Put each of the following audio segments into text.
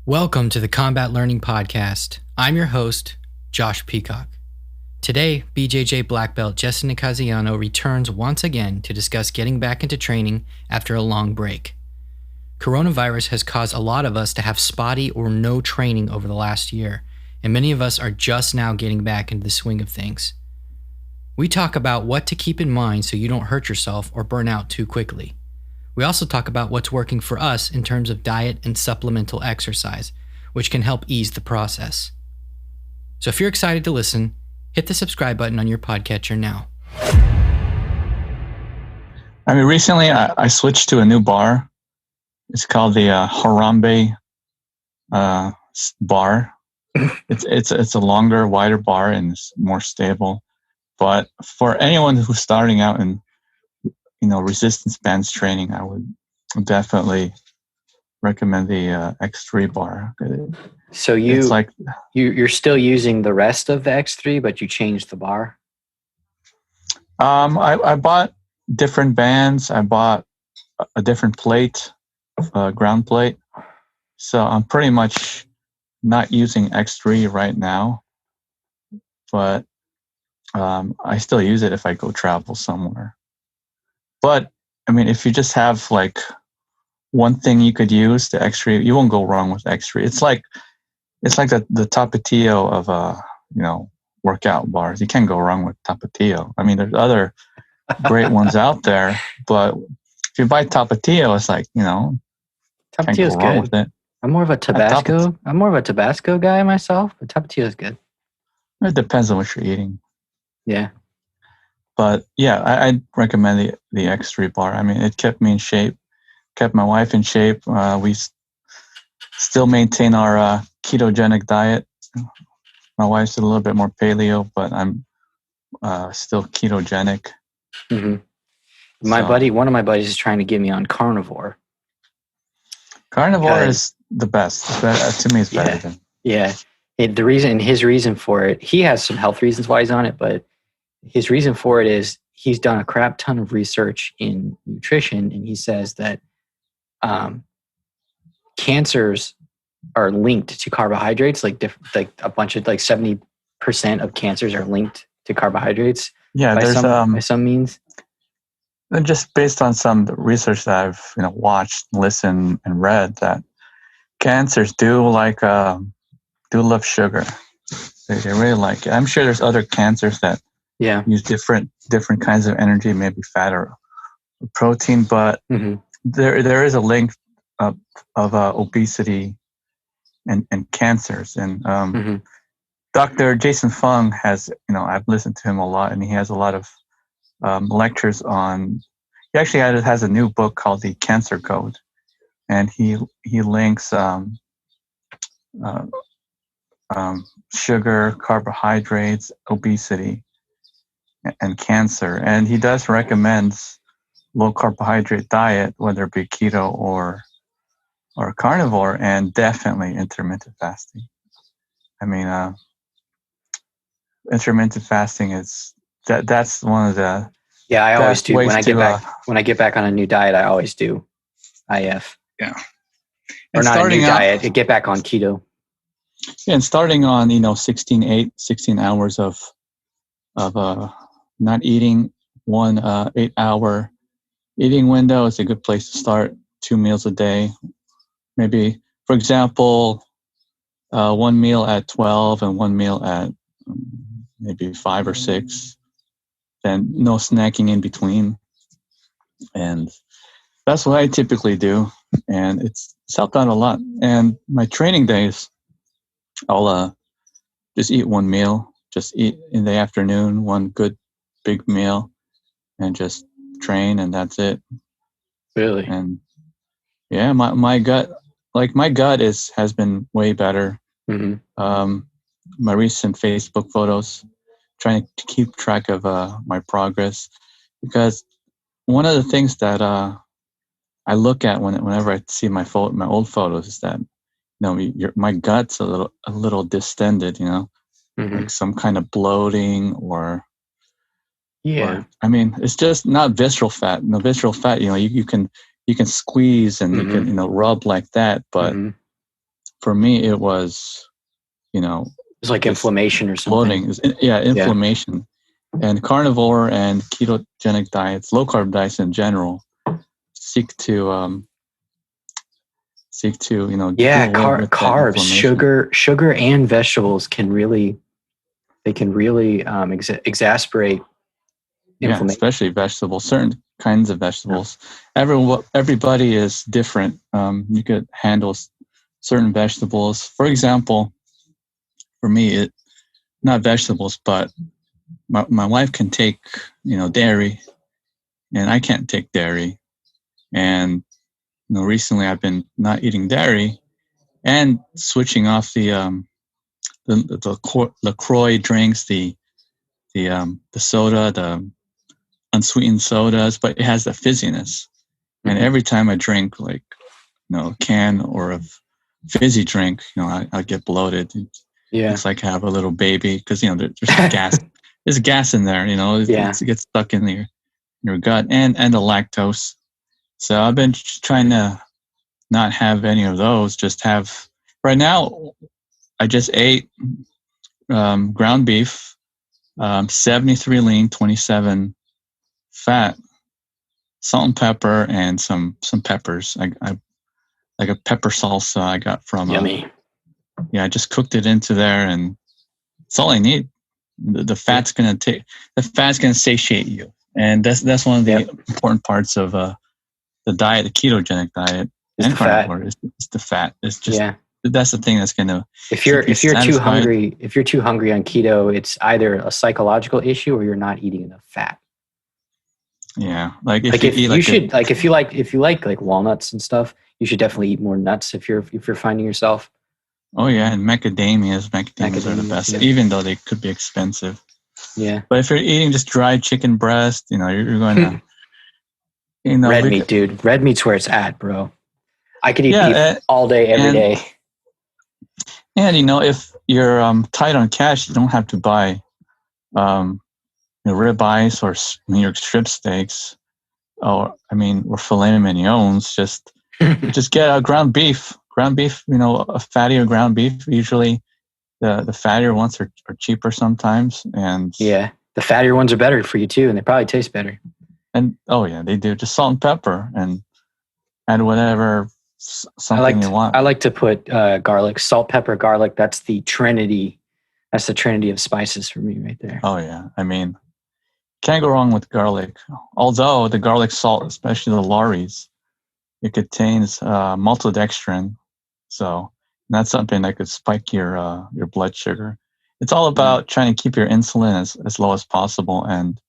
Welcome to the Combat Learning Podcast. I'm your host, Josh Peacock. Today, BJJ Black Belt Jestin Icasiano returns once again to discuss getting back into training after a long break. Coronavirus has caused a lot of us to have spotty or no training over the last year, and many of us are just now getting back into the swing of things. We talk about what to keep in mind so you don't hurt yourself or burn out too quickly. We also talk about what's working for us in terms of diet and supplemental exercise, which can help ease the process. So if you're excited to listen, hit the subscribe button on your podcatcher now. I mean, recently I switched to a new bar. It's called the Harambe bar. It's a longer, wider bar and it's more stable. But for anyone who's starting out in resistance bands training, I would definitely recommend the X3 bar. So you're still using the rest of the X3, but you changed the bar? I bought different bands. I bought a different plate, ground plate. So I'm pretty much not using X3 right now, but I still use it if I go travel somewhere. But I mean, if you just have like one thing you could use, the X3, you won't go wrong with X3. It's like the Tapatio of workout bars. You can't go wrong with Tapatio. I mean, there's other great ones out there, but if you buy Tapatio, it's like can't go wrong with it. I'm more of a Tabasco guy myself, but Tapatio is good. It depends on what you're eating. Yeah. But yeah, I'd recommend the X3 bar. I mean, it kept me in shape, kept my wife in shape. We still maintain our ketogenic diet. My wife's a little bit more paleo, but I'm still ketogenic. Mm-hmm. One of my buddies is trying to get me on carnivore. Carnivore is the best. To me, it's better than. Yeah. His reason for it, he has some health reasons why he's on it, but his reason for it is he's done a crap ton of research in nutrition, and he says that cancers are linked to carbohydrates. Like a bunch of 70% of cancers are linked to carbohydrates. Yeah, by some means. And just based on some research that I've watched, listened, and read, that cancers do love sugar. They really like it. I'm sure there's other cancers that use different kinds of energy, maybe fat or protein, but there is a link of obesity and cancers. And Dr. Jason Fung has, I've listened to him a lot, and he has a lot of lectures on. He actually has a new book called The Cancer Code, and he links sugar, carbohydrates, obesity, and cancer. And he does recommend low carbohydrate diet, whether it be keto or carnivore, and definitely intermittent fasting. I mean, intermittent fasting that's one of the I always do when I get back on a new diet. I always do IF. Yeah, or not a new diet. Get back on keto. Yeah, and starting on 16 hours of not eating, 1 8-hour eating window is a good place to start. 2 meals a day, maybe, for example, 1 meal at 12 and 1 meal at maybe 5 or 6. Then no snacking in between, and that's what I typically do, and it's helped out a lot. And my training days, I'll just eat 1 meal, just eat in the afternoon, 1 good big meal, and just train, and that's it. Really? And yeah, my gut has been way better. My recent Facebook photos, trying to keep track of my progress, because one of the things that I look at whenever I see my old photos is that my gut's a little distended, like some kind of bloating or I mean, it's just not visceral fat. No, visceral fat, you can squeeze and you can rub like that, but for me, it was, It's like inflammation or something. bloating. Yeah, inflammation. And carnivore and ketogenic diets, low carb diets in general, seek to do away with that carbs, inflammation. sugar, and vegetables can really exacerbate Yeah, inflammation. especially vegetables, certain kinds of vegetables. Everybody is different. You could handle certain vegetables. For example, for me, not vegetables, but my wife can take, dairy, and I can't take dairy. And recently I've been not eating dairy and switching off the LaCroix drinks, the soda, the unsweetened sodas, but it has the fizziness. And every time I drink like a can or a fizzy drink, I get bloated. It's like I have a little baby because there's gas. There's gas in there. It gets stuck in your gut and the lactose. So I've been trying to not have any of those. Just have right now. I just ate ground beef, 73 lean, 27 fat, salt and pepper, and some peppers. I like a pepper salsa I got from. Yummy. I just cooked it into there, and it's all I need. The fat's gonna satiate you, and that's one of the important parts of the diet, the ketogenic diet, and carnivore. It's the fat. It's just that's the thing that's gonna. If you're too hungry on keto, it's either a psychological issue or you're not eating enough fat. Yeah, if you like walnuts and stuff, you should definitely eat more nuts if you're finding yourself. Oh yeah, and macadamias are the best, even though they could be expensive. Yeah, but if you're eating just dried chicken breast, you're going to. Red meat, dude. Red meat's where it's at, bro. I could eat beef all day, every day. And if you're tight on cash, you don't have to buy ribeyes or New York strip steaks, or filet mignons. Just get a ground beef. Ground beef, a fattier ground beef. Usually, the fattier ones are cheaper sometimes, and the fattier ones are better for you too, and they probably taste better. And they do. Just salt and pepper, and add whatever something you want. I like to put garlic, salt, pepper, garlic. That's the trinity. That's the trinity of spices for me, right there. Oh yeah, can't go wrong with garlic. Although the garlic salt, especially the Lawry's, it contains maltodextrin, so that's something that could spike your blood sugar. It's all about trying to keep your insulin as low as possible, and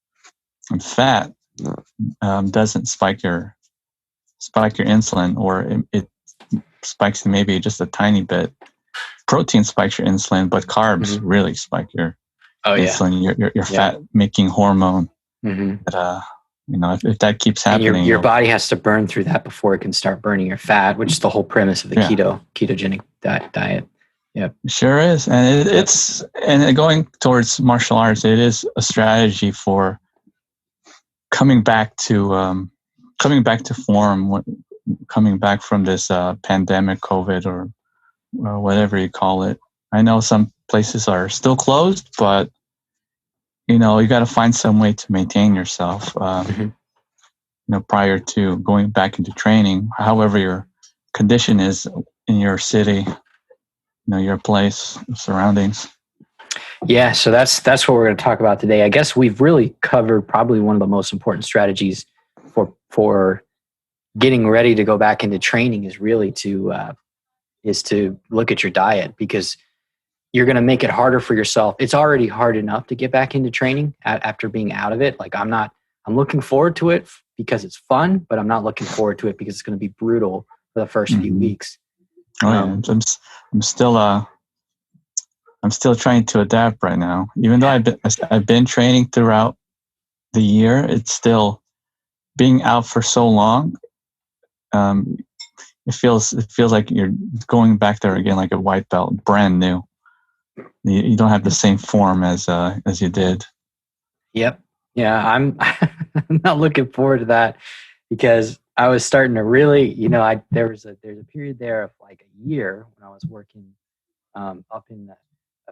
fat doesn't spike your insulin, or it spikes maybe just a tiny bit. Protein spikes your insulin, but carbs really spike your insulin, your fat making hormone. But, if that keeps happening, and your body has to burn through that before it can start burning your fat, which is the whole premise of the ketogenic diet. Yep, it sure is, and it's going towards martial arts. It is a strategy for coming back to form, coming back from this pandemic, COVID, or whatever you call it. I know some places are still closed, but you got to find some way to maintain yourself. Prior to going back into training, however your condition is in your city, your place, surroundings. Yeah, so that's what we're going to talk about today. I guess we've really covered probably one of the most important strategies for getting ready to go back into training is really to look at your diet, because you're going to make it harder for yourself. It's already hard enough to get back into training after being out of it. Like I'm looking forward to it because it's fun, but I'm not looking forward to it because it's going to be brutal for the first few weeks. Oh yeah, I'm still trying to adapt right now. Even though I've been training throughout the year, it's still being out for so long. It feels like you're going back there again, like a white belt, brand new. You don't have the same form as you did. Yep. Yeah, I'm not looking forward to that, because I was starting to really, there's a period there of like a year when I was working up in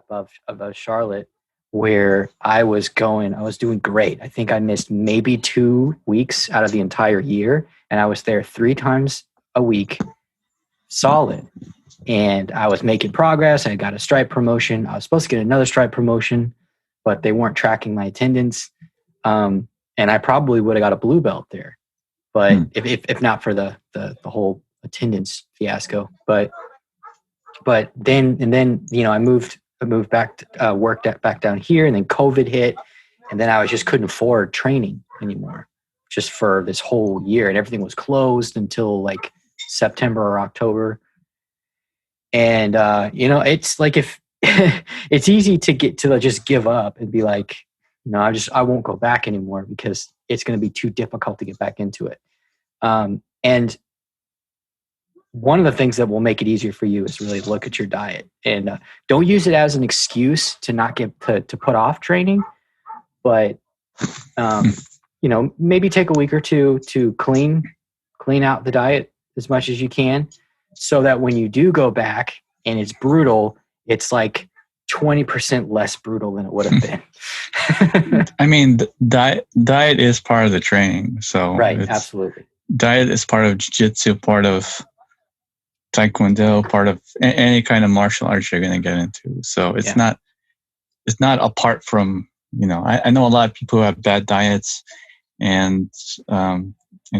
above Charlotte, where I was doing great. I think I missed maybe 2 weeks out of the entire year, and I was there 3 times a week, solid. And I was making progress. I got a stripe promotion. I was supposed to get another stripe promotion, but they weren't tracking my attendance. And I probably would have got a blue belt there, but if not for the whole attendance fiasco. But then I moved back to, worked back down here, and then COVID hit, and then I just couldn't afford training anymore, just for this whole year, and everything was closed until like September or October. And it's like, if it's easy to get to just give up and be like, I won't go back anymore because it's going to be too difficult to get back into it. And one of the things that will make it easier for you is really look at your diet, and don't use it as an excuse to not get to put off training, but maybe take a week or two to clean out the diet as much as you can, so that when you do go back and it's brutal, it's like 20% less brutal than it would have been. I mean, diet is part of the training. So right, absolutely. Diet is part of jiu-jitsu, part of taekwondo, part of any kind of martial arts you're going to get into. So it's not apart from, I know a lot of people who have bad diets and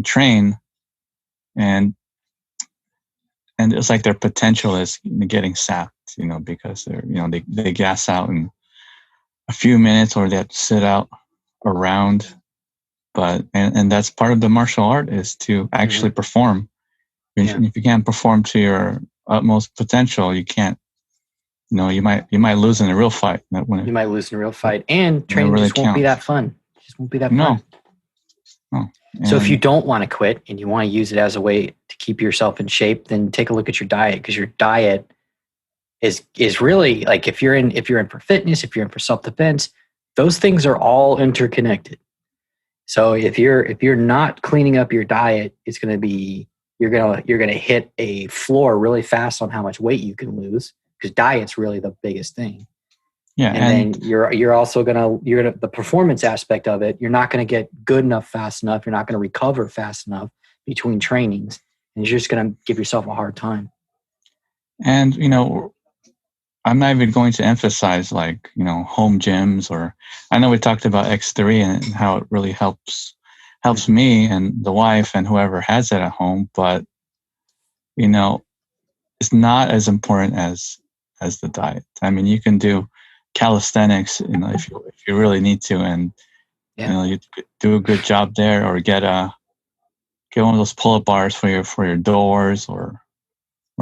train, and it's like their potential is getting sapped, because they're, they gas out in a few minutes, or they have to sit out around. But, and that's part of the martial art, is to actually perform. If you can't perform to your utmost potential, you can't, you might lose in a real fight. You might lose in a real fight, and training really just won't be that fun. It just won't be that fun. No. So if you don't want to quit and you want to use it as a way to keep yourself in shape, then take a look at your diet, because your diet is really, like, if you're in for fitness, if you're in for self-defense, those things are all interconnected. So if you're not cleaning up your diet, it's going to be, you're going to hit a floor really fast on how much weight you can lose, because diet's really the biggest thing. Yeah, and then you're also gonna the performance aspect of it. You're not gonna get good enough fast enough. You're not gonna recover fast enough between trainings, and you're just gonna give yourself a hard time. And I'm not even going to emphasize home gyms, or I know we talked about X3 and how it really helps me and the wife and whoever has it at home, but it's not as important as the diet. I mean, you can do calisthenics, if you really need to, and you do a good job there, or get one of those pull-up bars for your doors, or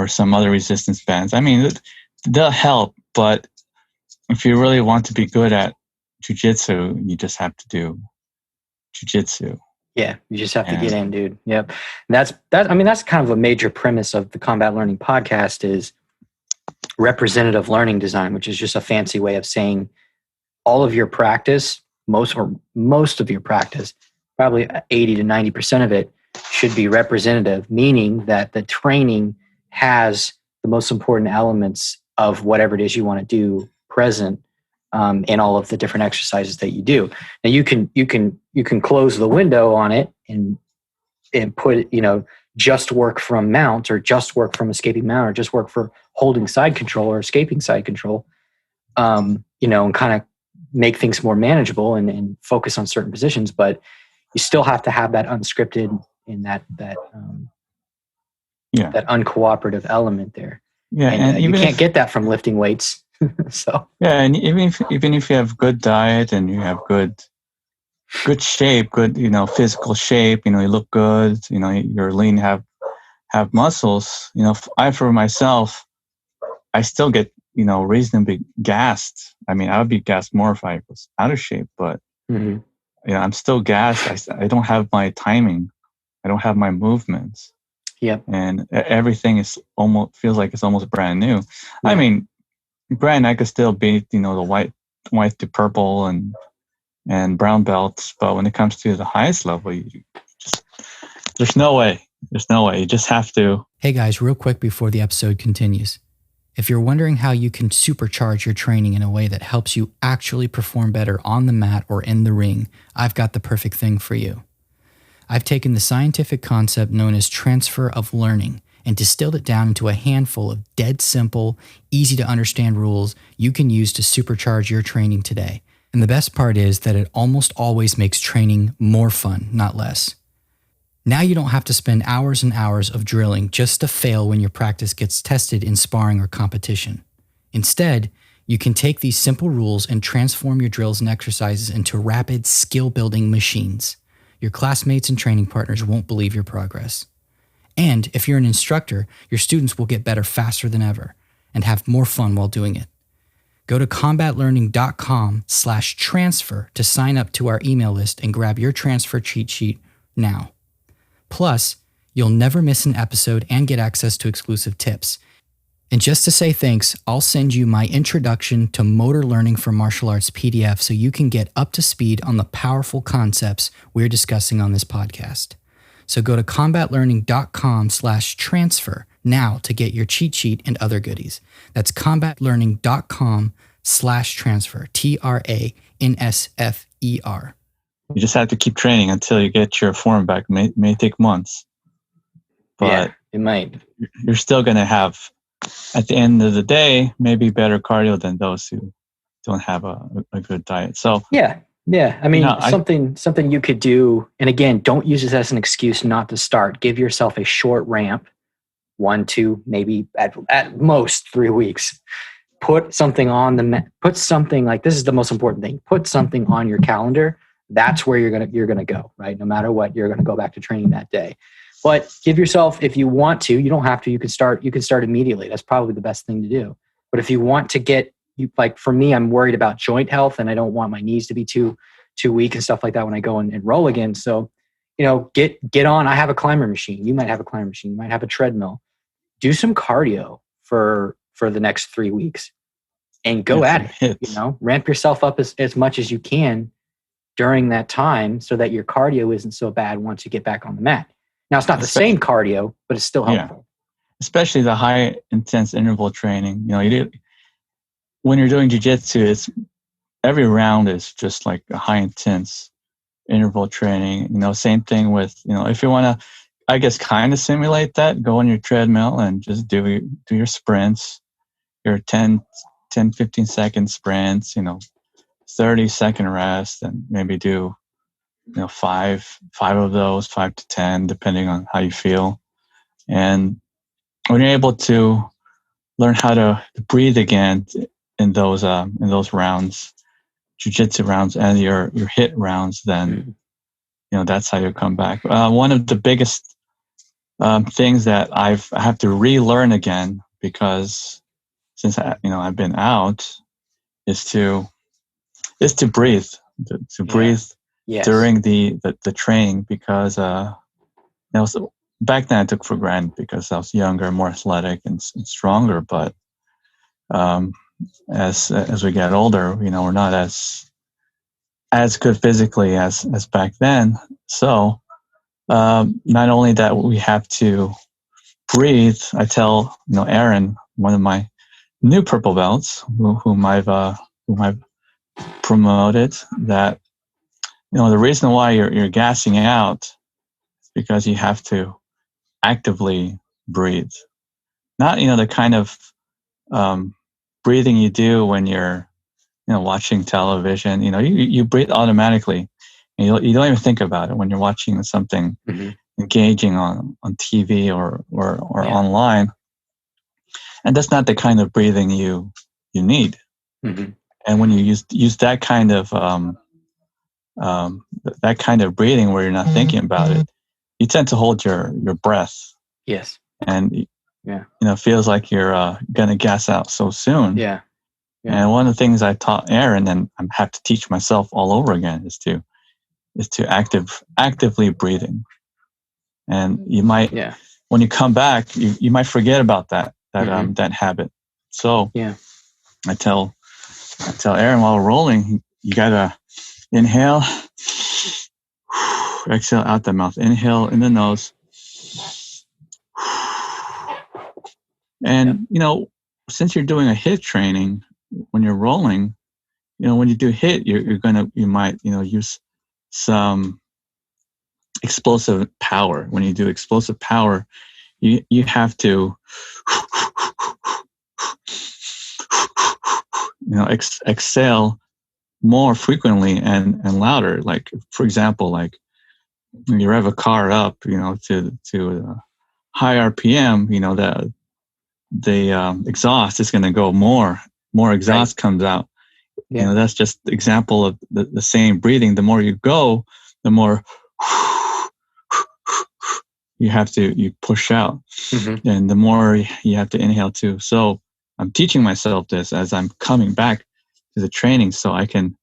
some other resistance bands. I mean, they'll help, but if you really want to be good at jiu-jitsu, you just have to do jiu-jitsu. Yeah, you just have to get in, dude. Yep. And that's kind of a major premise of the Combat Learning Podcast, is representative learning design, which is just a fancy way of saying all of your practice, most of your practice, probably 80 to 90% of it, should be representative, meaning that the training has the most important elements of whatever it is you want to do present in all of the different exercises that you do. Now you can close the window on it and put, just work from mount, or just work from escaping mount, or just work for holding side control or escaping side control, and kind of make things more manageable and focus on certain positions. But you still have to have that unscripted and that uncooperative element there. Yeah, and you can't get that from lifting weights. So and even if you have good diet and you have good shape, good physical shape, you look good, you're lean, have muscles. For myself, I still get reasonably gassed. I mean, I would be gassed more if I was out of shape, but I'm still gassed. I don't have my timing. I don't have my movements. Yep. And everything feels like it's almost brand new. Yeah. I mean, brand, I could still beat the white to purple and brown belts, but when it comes to the highest level, you There's no way. There's no way. You just have to. Hey guys, real quick before the episode continues. If you're wondering how you can supercharge your training in a way that helps you actually perform better on the mat or in the ring, I've got the perfect thing for you. I've taken the scientific concept known as transfer of learning and distilled it down into a handful of dead simple, easy to understand rules you can use to supercharge your training today. And the best part is that it almost always makes training more fun, not less. Now you don't have to spend hours and hours of drilling just to fail when your practice gets tested in sparring or competition. Instead, you can take these simple rules and transform your drills and exercises into rapid skill-building machines. Your classmates and training partners won't believe your progress. And if you're an instructor, your students will get better faster than ever and have more fun while doing it. Go to combatlearning.com/transfer to sign up to our email list and grab your transfer cheat sheet now. Plus, you'll never miss an episode and get access to exclusive tips. And just to say thanks, I'll send you my Introduction to Motor Learning for Martial Arts PDF so you can get up to speed on the powerful concepts we're discussing on this podcast. So go to combatlearning.com/transfer now to get your cheat sheet and other goodies. That's combatlearning.com/transfer, TRANSFER. You just have to keep training until you get your form back. It may take months, but yeah, it might. You're still going to have, at the end of the day, maybe better cardio than those who don't have a good diet. So yeah. I mean, something you could do. And again, don't use this as an excuse not to start. Give yourself a short ramp, 1, 2, maybe at most 3 weeks. Put something on put something like, this is the most important thing. Put something on your calendar. That's where you're gonna go, right? No matter what, you're gonna go back to training that day. But give yourself, if you want to, you don't have to. You can start immediately. That's probably the best thing to do. But if you want to get, like for me, I'm worried about joint health, and I don't want my knees to be too weak and stuff like that when I go and roll again. So, get on. I have a climber machine. You might have a climber machine. You might have a treadmill. Do some cardio for the next 3 weeks, and go at it. Ramp yourself up as much as you can during that time so that your cardio isn't so bad once you get back on the mat. Now, it's not the same cardio, but it's still helpful. Yeah. Especially the high intense interval training. When you're doing jiu-jitsu, every round is just like a high intense interval training. Same thing with, if you want to, I guess, kind of simulate that, go on your treadmill and just do your sprints, your 10, 15 second sprints, 30-second rest, and maybe do, 5 of those, 5 to 10, depending on how you feel. And when you're able to learn how to breathe again in those rounds, jiu-jitsu rounds and your hit rounds, then that's how you come back. One of the biggest things that I have to relearn again, because since I've been out, is to breathe, to breathe during the training, because back then I took for granted because I was younger, more athletic and stronger. But as we get older, we're not as good physically as back then. So not only that, we have to breathe. I tell Aaron, one of my new purple belts, whom I've promoted, that the reason why you're gassing out is because you have to actively breathe, not the kind of breathing you do when you're watching television. You breathe automatically, and you don't even think about it when you're watching something engaging on TV or online. And that's not the kind of breathing you need. And when you use that kind of breathing where you're not thinking about it, you tend to hold your breath. Yes. And it feels like you're gonna gas out so soon. Yeah. And one of the things I taught Aaron, and I have to teach myself all over again, is to actively breathing. And you might, when you come back, you might forget about that habit. So I tell Aaron, while we're rolling, you gotta inhale, Exhale out the mouth. Inhale in the nose. And, since you're doing a hit training, when you're rolling, when you do hit, you might, use some explosive power. When you do explosive power, you have to, exhale more frequently and louder. Like, for example, like when you rev a car up, to high RPM, the exhaust is going to go more exhaust comes out. Yeah. That's just example of the same breathing. The more you go, the more you push out, and the more you have to inhale too. So I'm teaching myself this as I'm coming back to the training, so I can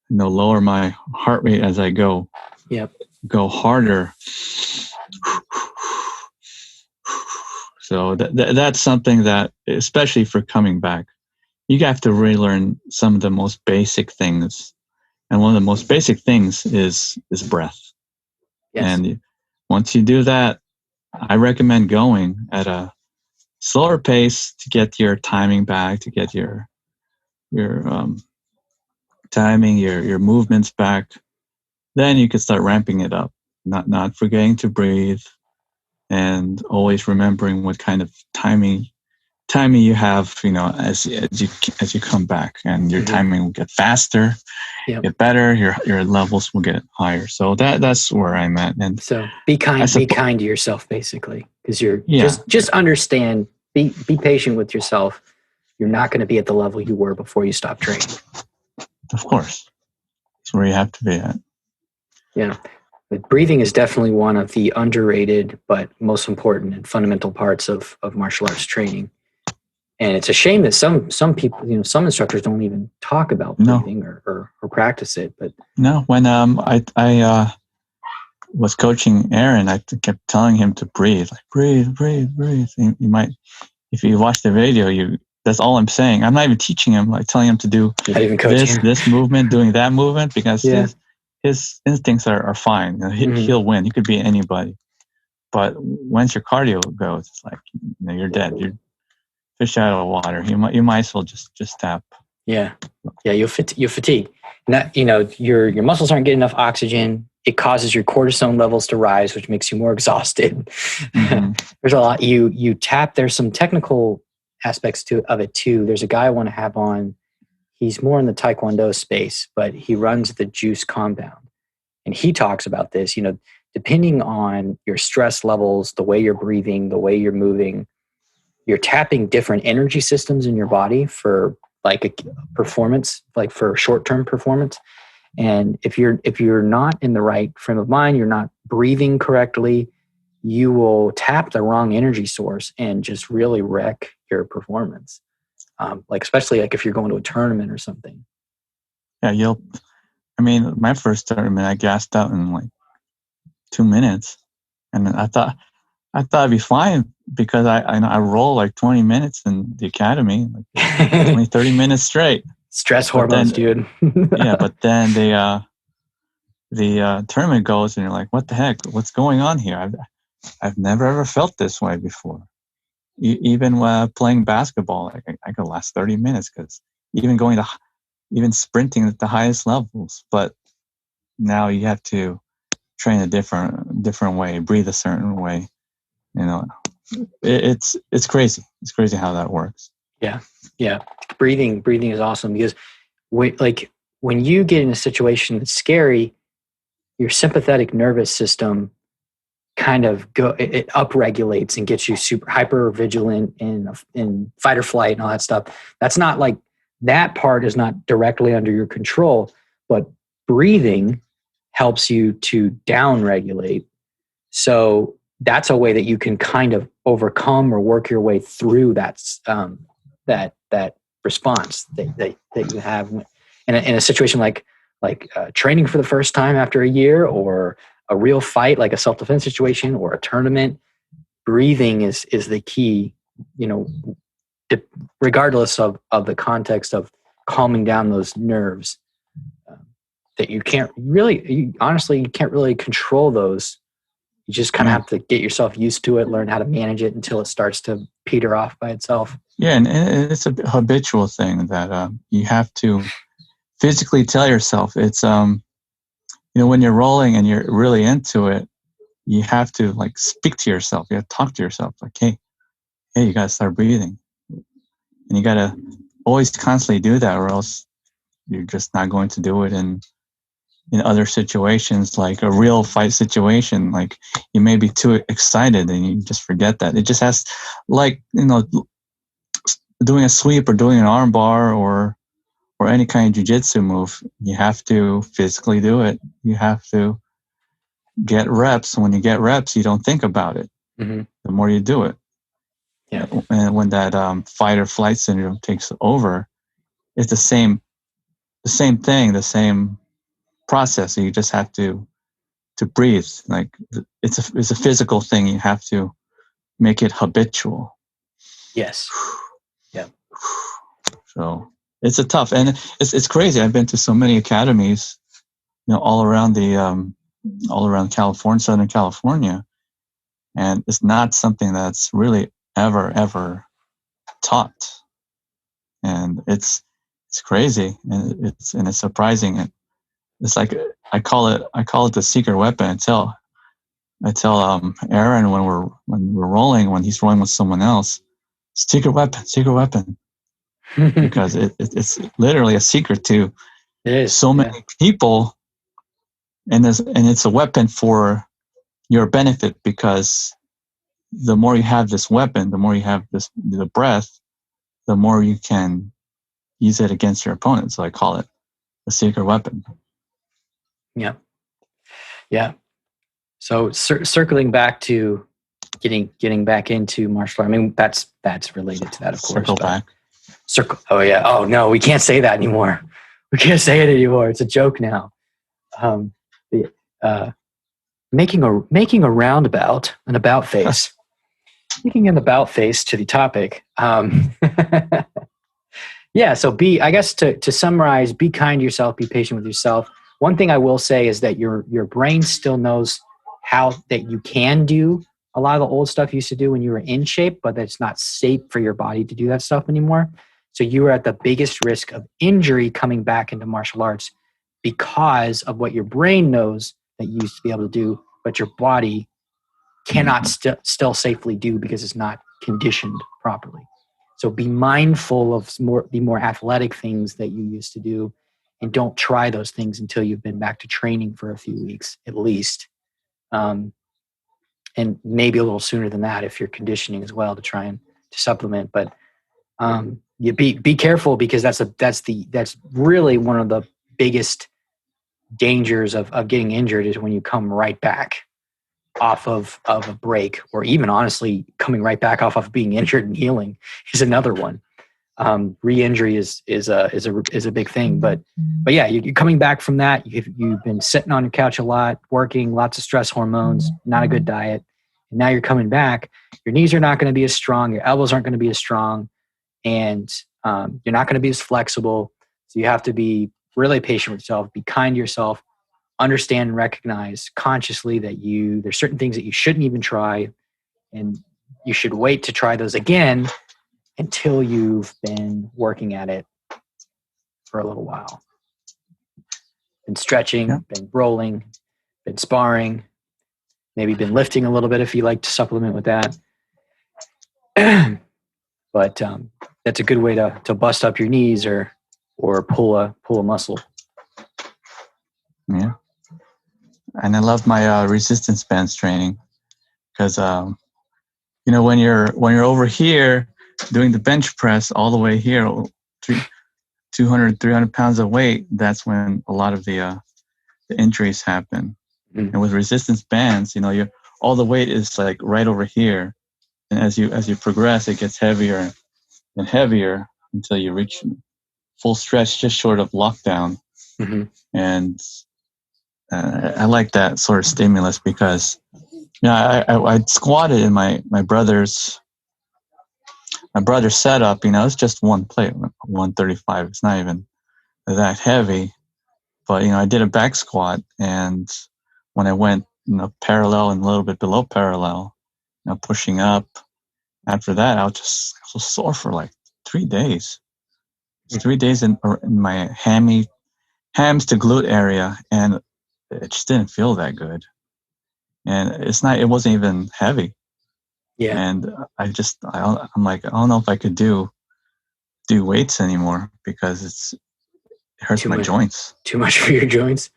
lower my heart rate as I go. Yep. Go harder. So that's something that, especially for coming back, you have to relearn some of the most basic things. And one of the most basic things is breath. Yes. And once you do that, I recommend going at a slower pace to get your timing back, to get your timing, your movements back. Then you can start ramping it up, not forgetting to breathe, and always remembering what kind of timing you have, as you come back, and your timing will get faster, get better, your levels will get higher. So that's where I'm at. And so be kind to yourself, basically, because you're just understand, be patient with yourself. You're not going to be at the level you were before you stop training. Of course. That's where you have to be at. Yeah. But breathing is definitely one of the underrated but most important and fundamental parts of martial arts training. And it's a shame that some people, some instructors don't even talk about breathing or practice it. But no, when I was coaching Aaron, I kept telling him to breathe, like breathe. You might, if you watch the video, that's all I'm saying. I'm not even teaching him, like telling him to do this movement, doing that movement, because his instincts are fine. He'll win. He could beat anybody. But once your cardio goes, it's like you're dead. You're fish out of the water. You might as well just tap. Yeah, you'll fatigue. Your muscles aren't getting enough oxygen. It causes your cortisone levels to rise, which makes you more exhausted. There's a lot. You tap. There's some technical aspects of it too. There's a guy I want to have on. He's more in the Taekwondo space, but he runs the Juice compound, and he talks about this. Depending on your stress levels, the way you're breathing, the way you're moving, you're tapping different energy systems in your body for like a performance, like for short-term performance. And if you're not in the right frame of mind, you're not breathing correctly, you will tap the wrong energy source and just really wreck your performance. Especially like if you're going to a tournament or something. Yeah, my first tournament, I gassed out in like 2 minutes, and I thought I'd be fine because I roll like 20 minutes in the academy, like 20, 30 minutes straight. Stress hormones, dude. Yeah, but then the tournament goes, and you're like, what the heck? What's going on here? I've never ever felt this way before. Even playing basketball, I could last 30 minutes because even sprinting at the highest levels. But now you have to train a different way, breathe a certain way. It's crazy. It's crazy how that works. Yeah. Breathing is awesome because when you get in a situation that's scary, your sympathetic nervous system kind of it upregulates and gets you super hyper vigilant in fight or flight and all that stuff. That's not like, that part is not directly under your control, but breathing helps you to down regulate. So that's a way that you can kind of overcome or work your way through that response that you have in a situation like training for the first time after a year, or a real fight like a self-defense situation or a tournament. Breathing is the key, regardless of the context of calming down those nerves. that you can't really, honestly, you can't really control those. You just kind of have to get yourself used to it, learn how to manage it until it starts to peter off by itself. Yeah, and it's a habitual thing that you have to physically tell yourself. It's when you're rolling and you're really into it, you have to like speak to yourself. You have to talk to yourself like, hey, you got to start breathing. And you got to always constantly do that, or else you're just not going to do it in other situations, like a real fight situation. Like you may be too excited and you just forget that. It just has, like, doing a sweep or doing an arm bar or any kind of jiu-jitsu move, you have to physically do it. You have to get reps. When you get reps, you don't think about it. Mm-hmm. The more you do it. Yeah. And when that fight or flight syndrome takes over, it's the same thing, the same process. So you just have to breathe. Like it's a physical thing. You have to make it habitual. Yes. Yeah. So it's a tough, and it's crazy. I've been to so many academies, all around California, Southern California, and it's not something that's really ever taught. And it's crazy, and it's surprising. And it's like I call it the secret weapon. I tell Aaron when we're rolling, when he's rolling with someone else, secret weapon, because it's literally a secret to so many people, and it's a weapon for your benefit, because the more you have this weapon, the more you have the breath, the more you can use it against your opponent. So I call it a secret weapon. Yeah. Yeah. So circling back to getting back into martial art. I mean, that's related to that, of course. Circle back. Oh yeah. Oh no, we can't say that anymore. We can't say it anymore. It's a joke now. Making a roundabout, an about face. Making an about face to the topic. Yeah. So I guess to summarize, be kind to yourself, be patient with yourself. One thing I will say is that your brain still knows how that you can do a lot of the old stuff you used to do when you were in shape, but that's not safe for your body to do that stuff anymore. So you are at the biggest risk of injury coming back into martial arts because of what your brain knows that you used to be able to do, but your body cannot still safely do because it's not conditioned properly. So be mindful of the more athletic things that you used to do, and don't try those things until you've been back to training for a few weeks at least. And maybe a little sooner than that if you're conditioning as well, to try and to supplement. But you be careful, because that's really one of the biggest dangers of getting injured, is when you come right back off of a break, or even honestly coming right back off of being injured and healing is another one. Re-injury is a big thing, but yeah, you're coming back from that. You've been sitting on your couch a lot, working, lots of stress hormones, not a good diet, and now you're coming back. Your knees are not going to be as strong, your elbows aren't going to be as strong, and you're not going to be as flexible. So you have to be really patient with yourself, be kind to yourself, understand and recognize consciously that there's certain things that you shouldn't even try, and you should wait to try those again until you've been working at it for a little while. Been stretching, been rolling, been sparring, maybe been lifting a little bit if you like to supplement with that. But that's a good way to bust up your knees or pull a muscle. Yeah. And I love my resistance bands training, because when you're over here doing the bench press all the way here, 200, 300 pounds of weight, that's when a lot of the injuries happen. Mm-hmm. And with resistance bands, you're all the weight is like right over here, and as you progress, it gets heavier and heavier until you reach full stretch, just short of lockdown. Mm-hmm. And I like that sort of stimulus, because I squatted in my brother's setup. It's just one plate, 135. It's not even that heavy, But I did a back squat, and when I went parallel and a little bit below parallel, pushing up. After that, I was so sore for like 3 days. 3 days in my hams to glute area, and it just didn't feel that good. And it wasn't even heavy. Yeah. And I'm like, I don't know if I could do weights anymore because it hurts my joints. Too much for your joints.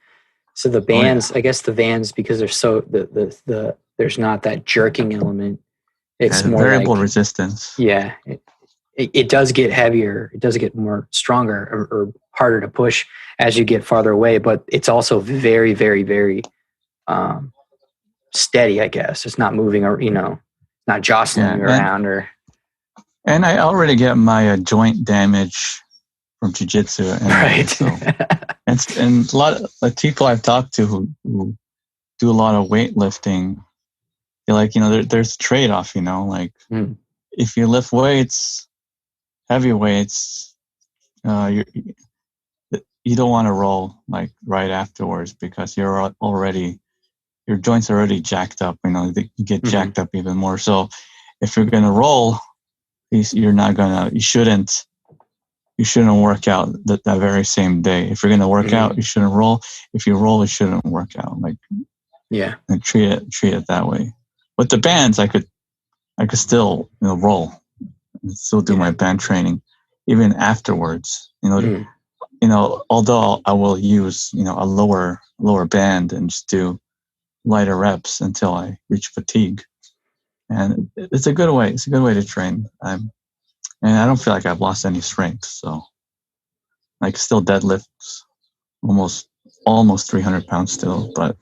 So the bands, I guess the bands, because they're so there's not that jerking element. It's more variable like, resistance. Yeah. It does get heavier. It does get more stronger or harder to push as you get farther away, but it's also very, very, very steady, I guess. It's not moving or, not jostling you around or. And I already get my joint damage from jiu-jitsu. Right. So, and a lot of people I've talked to who do a lot of weightlifting, they're like, there's a trade-off, if you lift weights, heavy weights, you don't want to roll like right afterwards because your joints are already jacked up. You get jacked up even more. So if you're gonna roll, you shouldn't work out that very same day. If you're gonna work out, you shouldn't roll. If you roll, you shouldn't work out. And treat it that way. With the bands, I could still roll and still do my band training even afterwards. Although I will use a lower band and just do lighter reps until I reach fatigue. And it's a good way. It's a good way to train. And I don't feel like I've lost any strength. So I can still deadlift almost 300 pounds still. But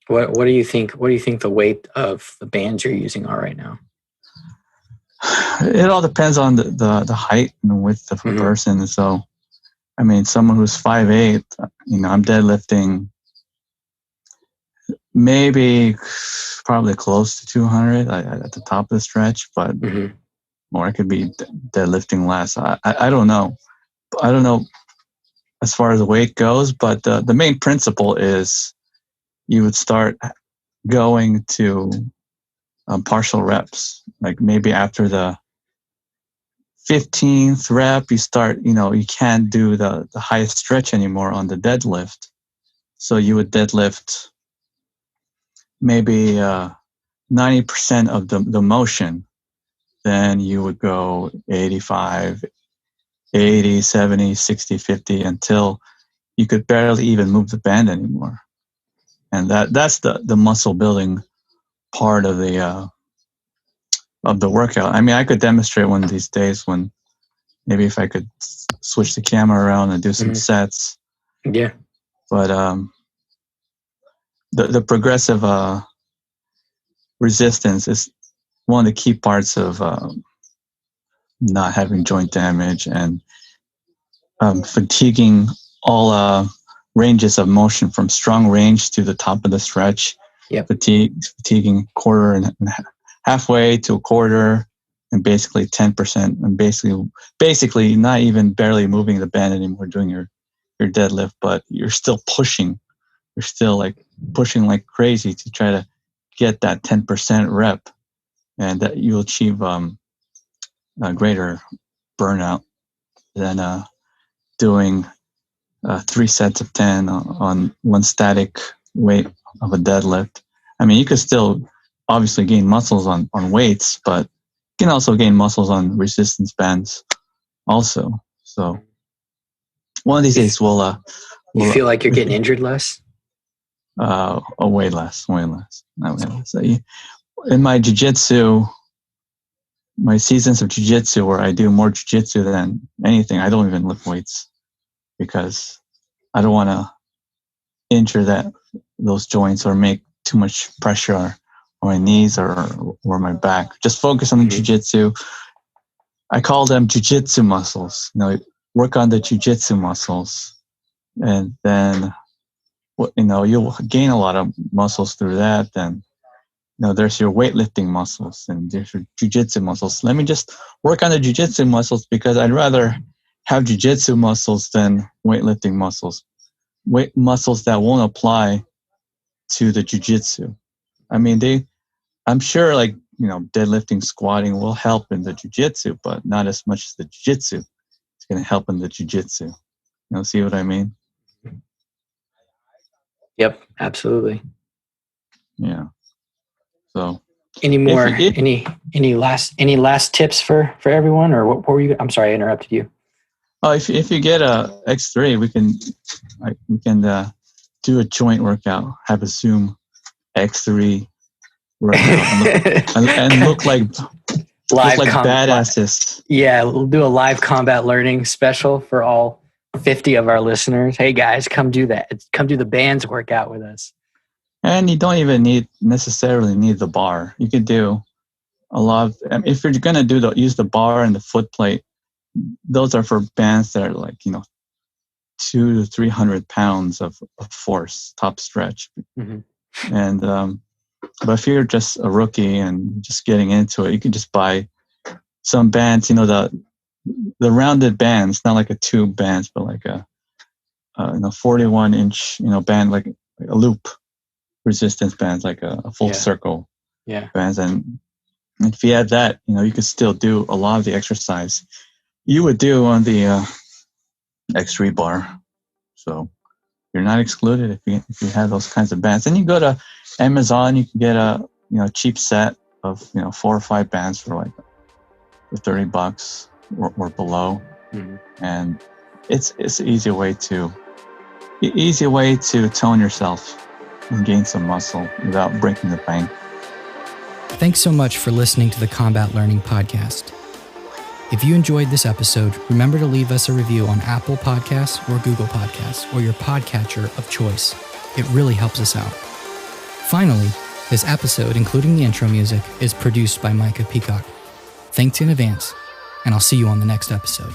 what do you think? What do you think the weight of the bands you're using are right now? It all depends on the height and width of a person. So, someone who's 5'8", I'm deadlifting probably close to 200 at the top of the stretch, but or I could be deadlifting less. I don't know. I don't know as far as the weight goes, but the main principle is you would start going to partial reps. Like maybe after the 15th rep, you start, you can't do the highest stretch anymore on the deadlift. So you would deadlift maybe 90% of the motion. Then you would go 85, 80, 70, 60, 50 until you could barely even move the band anymore. And that's the muscle building part of the workout. I could demonstrate one of these days when maybe if I could switch the camera around and do some sets. Yeah. But the progressive resistance is one of the key parts of not having joint damage and fatiguing all ranges of motion from strong range to the top of the stretch. Yep. Fatiguing quarter and halfway to a quarter and basically 10% and basically not even barely moving the band anymore doing your deadlift, but you're still pushing. You're still pushing like crazy to try to get that 10% rep, and that you'll achieve a greater burnout than doing 3 sets of 10 on one static weight of a deadlift. You could still obviously gain muscles on weights, but you can also gain muscles on resistance bands also. So one of these days we'll you feel like you're getting injured less? Way less. Not way less. In my jiu-jitsu, my seasons of jiu-jitsu where I do more jiu-jitsu than anything, I don't even lift weights because I don't want to injure those joints or make too much pressure on my knees or my back. Just focus on the jiu-jitsu. I call them jiu-jitsu muscles. Work on the jiu-jitsu muscles, and then you'll gain a lot of muscles through that. Then there's your weightlifting muscles and there's your jiu-jitsu muscles. Let me just work on the jiu-jitsu muscles because I'd rather have jiu-jitsu muscles than weightlifting muscles. Weight muscles that won't apply to the jiu-jitsu. I mean, I'm sure like, deadlifting, squatting will help in the jiu-jitsu, but not as much as the jiu-jitsu is going to help in the jiu-jitsu. See what I mean? Yep, absolutely. Yeah. So any more, any last tips for everyone, or what were you? I'm sorry, I interrupted you. Oh, if you get a X3, we can do a joint workout. Have a Zoom X3 workout and look like badasses. Yeah, we'll do a live combat learning special for all 50 of our listeners. Hey guys, come do that. Come do the bands workout with us. And you don't even necessarily need the bar. You could do a lot of, if you're going to use the bar and the foot plate, those are for bands that are like, 200 to 300 pounds of force, top stretch. Mm-hmm. And, but if you're just a rookie and just getting into it, you can just buy some bands, the rounded bands, not like a tube bands, but like a 41-inch, band, like a loop resistance bands, like a full circle bands. And if you have that, you could still do a lot of the exercise you would do on the X3 bar. So you're not excluded if you have those kinds of bands. Then you go to Amazon, you can get a cheap set of 4 or 5 bands for $30 or below. Mm-hmm. And it's an easy way to tone yourself and gain some muscle without breaking the bank. Thanks so much for listening to the Combat Learning Podcast. If you enjoyed this episode, remember to leave us a review on Apple Podcasts or Google Podcasts or your podcatcher of choice. It really helps us out. Finally, this episode, including the intro music, is produced by Micah Peacock. Thanks in advance, and I'll see you on the next episode.